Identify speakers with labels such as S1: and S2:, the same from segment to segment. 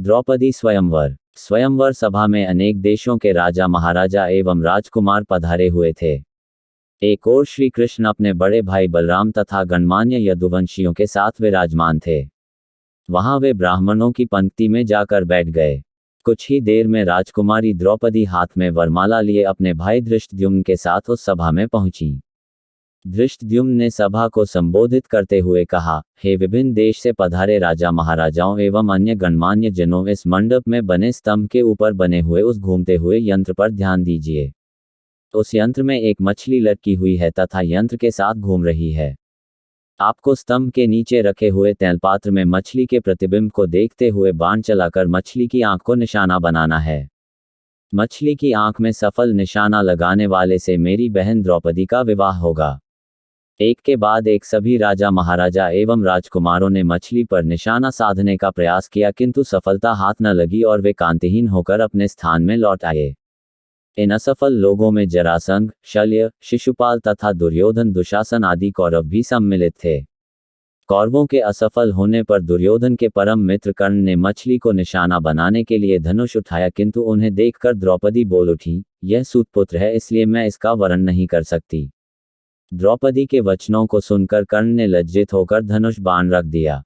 S1: द्रौपदी स्वयंवर। स्वयंवर सभा में अनेक देशों के राजा महाराजा एवं राजकुमार पधारे हुए थे। एक ओर श्री कृष्ण अपने बड़े भाई बलराम तथा गणमान्य यदुवंशियों के साथ विराजमान थे। वहां वे ब्राह्मणों की पंक्ति में जाकर बैठ गए। कुछ ही देर में राजकुमारी द्रौपदी हाथ में वरमाला लिए अपने भाई धृष्टद्युम्न के साथ उस सभा में पहुंची। धृष्टद्युम्न ने सभा को संबोधित करते हुए कहा, हे विभिन्न देश से पधारे राजा महाराजाओं एवं अन्य गणमान्य जनों, इस मंडप में बने स्तंभ के ऊपर बने हुए उस घूमते हुए यंत्र पर ध्यान दीजिए। उस यंत्र में एक मछली लटकी हुई है तथा यंत्र के साथ घूम रही है। आपको स्तंभ के नीचे रखे हुए तैलपात्र में मछली के प्रतिबिंब को देखते हुए बाण चलाकर मछली की आंख को निशाना बनाना है। मछली की आंख में सफल निशाना लगाने वाले से मेरी बहन द्रौपदी का विवाह होगा। एक के बाद एक सभी राजा महाराजा एवं राजकुमारों ने मछली पर निशाना साधने का प्रयास किया, किंतु सफलता हाथ न लगी और वे कांतिहीन होकर अपने स्थान में लौट आए। इन असफल लोगों में जरासंध, शल्य, शिशुपाल तथा दुर्योधन, दुशासन आदि कौरव भी सम्मिलित थे। कौरवों के असफल होने पर दुर्योधन के परम मित्र कर्ण ने मछली को निशाना बनाने के लिए धनुष उठाया, किंतु उन्हें देखकर द्रौपदी बोल उठी, यह सूतपुत्र है, इसलिए मैं इसका वरण नहीं कर सकती। द्रौपदी के वचनों को सुनकर कर्ण ने लज्जित होकर धनुष बाण रख दिया।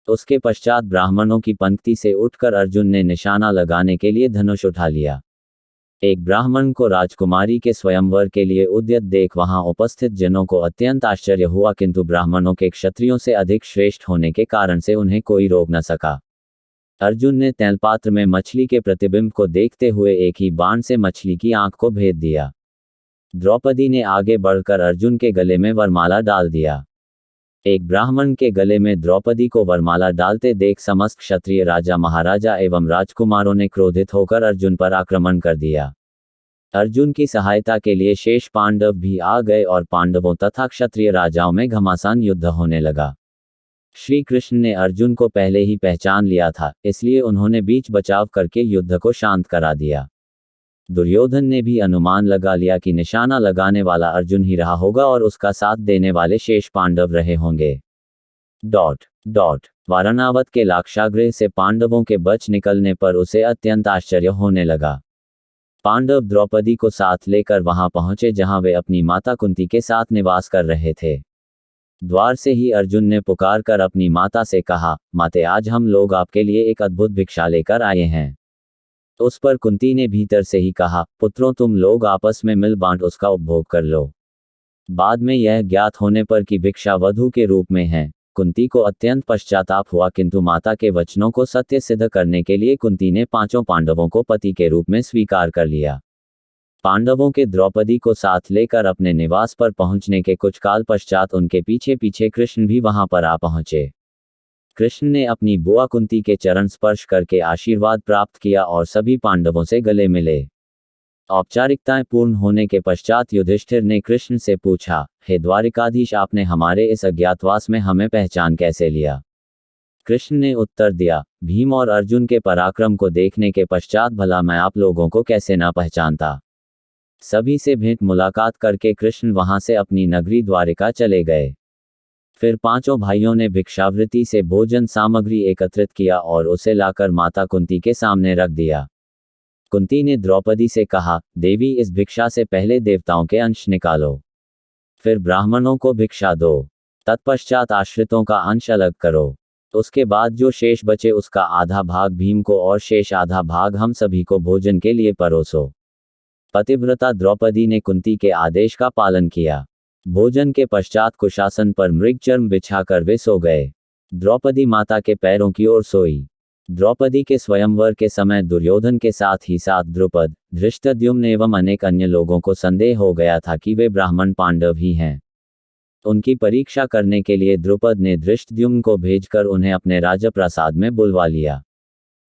S1: उसके पश्चात ब्राह्मणों की पंक्ति से उठकर अर्जुन ने निशाना लगाने के लिए धनुष उठा लिया। एक ब्राह्मण को राजकुमारी के स्वयंवर के लिए उद्यत देख वहां उपस्थित जनों को अत्यंत आश्चर्य हुआ, किंतु ब्राह्मणों के क्षत्रियों से अधिक श्रेष्ठ होने के कारण से उन्हें कोई रोक न सका। अर्जुन ने तैलपात्र में मछली के प्रतिबिंब को देखते हुए एक ही बाण से मछली की आंख को भेद दिया। द्रौपदी ने आगे बढ़कर अर्जुन के गले में वरमाला डाल दिया। एक ब्राह्मण के गले में द्रौपदी को वरमाला डालते देख समस्त क्षत्रिय राजा महाराजा एवं राजकुमारों ने क्रोधित होकर अर्जुन पर आक्रमण कर दिया। अर्जुन की सहायता के लिए शेष पांडव भी आ गए और पांडवों तथा क्षत्रिय राजाओं में घमासान युद्ध होने लगा। श्री कृष्ण ने अर्जुन को पहले ही पहचान लिया था, इसलिए उन्होंने बीच बचाव करके युद्ध को शांत करा दिया। दुर्योधन ने भी अनुमान लगा लिया कि निशाना लगाने वाला अर्जुन ही रहा होगा और उसका साथ देने वाले शेष पांडव रहे होंगे। वारणावत के लाक्षागृह से पांडवों के बच निकलने पर उसे अत्यंत आश्चर्य होने लगा। पांडव द्रौपदी को साथ लेकर वहां पहुंचे जहां वे अपनी माता कुंती के साथ निवास कर रहे थे। द्वार से ही अर्जुन ने पुकार कर अपनी माता से कहा, माते, आज हम लोग आपके लिए एक अद्भुत भिक्षा लेकर आए हैं। उस पर कुंती ने भीतर से ही कहा, पुत्रों, तुम लोग आपस में मिल बांट उसका उपभोग कर लो। बाद में यह ज्ञात होने पर कि भिक्षा वधू के रूप में है, कुंती को अत्यंत पश्चाताप हुआ, किंतु माता के वचनों को सत्य सिद्ध करने के लिए कुंती ने पांचों पांडवों को पति के रूप में स्वीकार कर लिया। पांडवों के द्रौपदी को साथ लेकर अपने निवास पर पहुंचने के कुछ काल पश्चात उनके पीछे पीछे कृष्ण भी वहां पर आ पहुंचे। कृष्ण ने अपनी बुआ कुंती के चरण स्पर्श करके आशीर्वाद प्राप्त किया और सभी पांडवों से गले मिले। औपचारिकताएं पूर्ण होने के पश्चात युधिष्ठिर ने कृष्ण से पूछा, हे द्वारिकाधीश, आपने हमारे इस अज्ञातवास में हमें पहचान कैसे लिया? कृष्ण ने उत्तर दिया, भीम और अर्जुन के पराक्रम को देखने के पश्चात भला मैं आप लोगों को कैसे ना पहचानता। सभी से भेंट मुलाकात करके कृष्ण वहां से अपनी नगरी द्वारिका चले गए। फिर पांचों भाइयों ने भिक्षावृत्ति से भोजन सामग्री एकत्रित किया और उसे लाकर माता कुंती के सामने रख दिया। कुंती ने द्रौपदी से कहा, देवी, इस भिक्षा से पहले देवताओं के अंश निकालो, फिर ब्राह्मणों को भिक्षा दो, तत्पश्चात आश्रितों का अंश अलग करो। उसके बाद जो शेष बचे उसका आधा भाग भीम को और शेष आधा भाग हम सभी को भोजन के लिए परोसो। पतिव्रता द्रौपदी ने कुंती के आदेश का पालन किया। भोजन के पश्चात कुशासन पर मृगचर्म बिछाकर वे सो गए। द्रौपदी माता के पैरों की ओर सोई। द्रौपदी के स्वयंवर के समय दुर्योधन के साथ ही साथ द्रुपद, धृष्टद्युम्न एवं अनेक अन्य लोगों को संदेह हो गया था कि वे ब्राह्मण पांडव ही हैं। उनकी परीक्षा करने के लिए द्रुपद ने धृष्टद्युम्न को भेजकर उन्हें अपने राजप्रासाद में बुलवा लिया।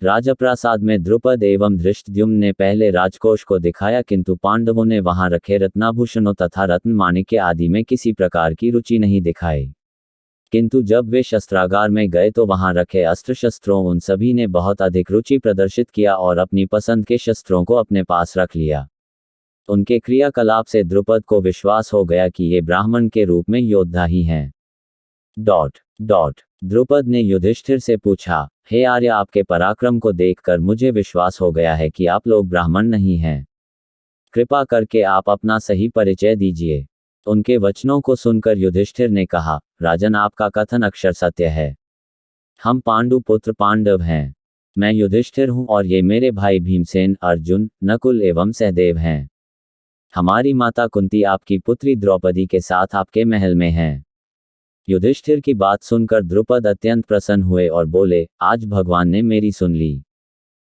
S1: राजप्रासाद में द्रुपद एवं धृष्टद्युम्न ने पहले राजकोष को दिखाया, किंतु पांडवों ने वहां रखे रत्नाभूषणों तथा रत्न माणिक्य आदि में किसी प्रकार की रुचि नहीं दिखाई। किंतु जब वे शस्त्रागार में गए तो वहां रखे अस्त्र शस्त्रों उन सभी ने बहुत अधिक रुचि प्रदर्शित किया और अपनी पसंद के शस्त्रों को अपने पास रख लिया। उनके क्रियाकलाप से द्रुपद को विश्वास हो गया कि ये ब्राह्मण के रूप में योद्धा ही हैं। द्रुपद ने युधिष्ठिर से पूछा, हे आर्य, आपके पराक्रम को देखकर मुझे विश्वास हो गया है कि आप लोग ब्राह्मण नहीं हैं। कृपा करके आप अपना सही परिचय दीजिए। उनके वचनों को सुनकर युधिष्ठिर ने कहा, राजन, आपका कथन अक्षर सत्य है। हम पांडु पुत्र पांडव हैं। मैं युधिष्ठिर हूं और ये मेरे भाई भीमसेन, अर्जुन, नकुल एवं सहदेव हैं। हमारी माता कुंती आपकी पुत्री द्रौपदी के साथ आपके महल में हैं। युधिष्ठिर की बात सुनकर द्रुपद अत्यंत प्रसन्न हुए और बोले, आज भगवान ने मेरी सुन ली।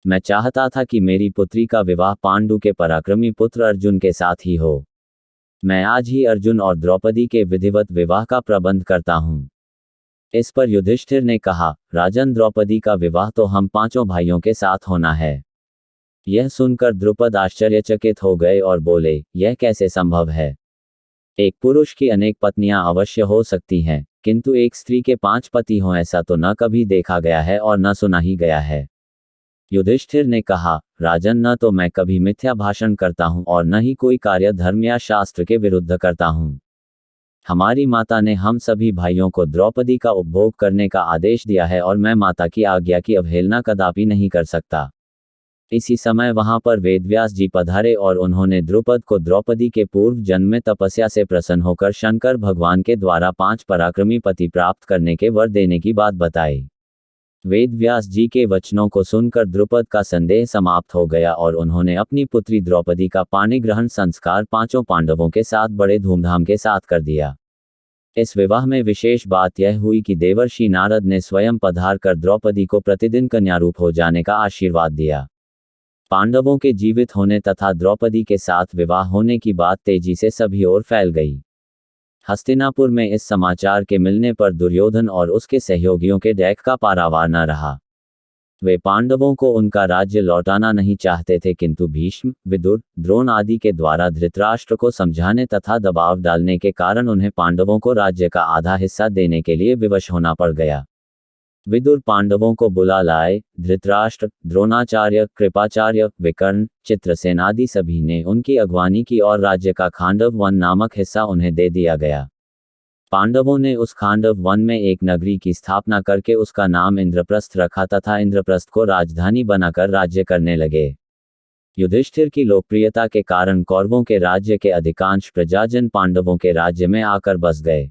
S1: मैं चाहता था कि मेरी पुत्री का विवाह पांडु के पराक्रमी पुत्र अर्जुन के साथ ही हो। मैं आज ही अर्जुन और द्रौपदी के विधिवत विवाह का प्रबंध करता हूं। इस पर युधिष्ठिर ने कहा, राजन, द्रौपदी का विवाह तो हम पांचों भाइयों के साथ होना है। यह सुनकर द्रुपद आश्चर्यचकित हो गए और बोले, यह कैसे संभव है? एक पुरुष की अनेक पत्नियां अवश्य हो सकती हैं, किंतु एक स्त्री के 5 पति हों ऐसा तो न कभी देखा गया है और न सुना ही गया है। युधिष्ठिर ने कहा, राजन, न तो मैं कभी मिथ्या भाषण करता हूं और न ही कोई कार्य धर्म या शास्त्र के विरुद्ध करता हूं। हमारी माता ने हम सभी भाइयों को द्रौपदी का उपभोग करने का आदेश दिया है और मैं माता की आज्ञा की अवहेलना कदापि नहीं कर सकता। इसी समय वहां पर वेदव्यास जी पधारे और उन्होंने द्रुपद को द्रौपदी के पूर्व जन्म में तपस्या से प्रसन्न होकर शंकर भगवान के द्वारा 5 पराक्रमी पति प्राप्त करने के वर देने की बात बताई। वेदव्यास जी के वचनों को सुनकर द्रुपद का संदेह समाप्त हो गया और उन्होंने अपनी पुत्री द्रौपदी का पाणिग्रहण संस्कार 5 पांडवों के साथ बड़े धूमधाम के साथ कर दिया। इस विवाह में विशेष बात यह हुई कि देवर्षि नारद ने स्वयं पधार कर द्रौपदी को प्रतिदिन कन्यारूप हो जाने का आशीर्वाद दिया। पांडवों के जीवित होने तथा द्रौपदी के साथ विवाह होने की बात तेजी से सभी ओर फैल गई। हस्तिनापुर में इस समाचार के मिलने पर दुर्योधन और उसके सहयोगियों के डैक का पारावार न रहा। वे पांडवों को उनका राज्य लौटाना नहीं चाहते थे, किंतु भीष्म, विदुर, द्रोण आदि के द्वारा धृतराष्ट्र को समझाने तथा दबाव डालने के कारण उन्हें पांडवों को राज्य का आधा हिस्सा देने के लिए विवश होना पड़ गया। विदुर पांडवों को बुला लाए। धृतराष्ट्र, द्रोणाचार्य, कृपाचार्य, विकर्ण, चित्रसेन आदि सभी ने उनकी अगवानी की और राज्य का खांडव वन नामक हिस्सा उन्हें दे दिया गया। पांडवों ने उस खांडव वन में एक नगरी की स्थापना करके उसका नाम इंद्रप्रस्थ रखा तथा इंद्रप्रस्थ को राजधानी बनाकर राज्य करने लगे। युधिष्ठिर की लोकप्रियता के कारण कौरवों के राज्य के अधिकांश प्रजाजन पांडवों के राज्य में आकर बस गए।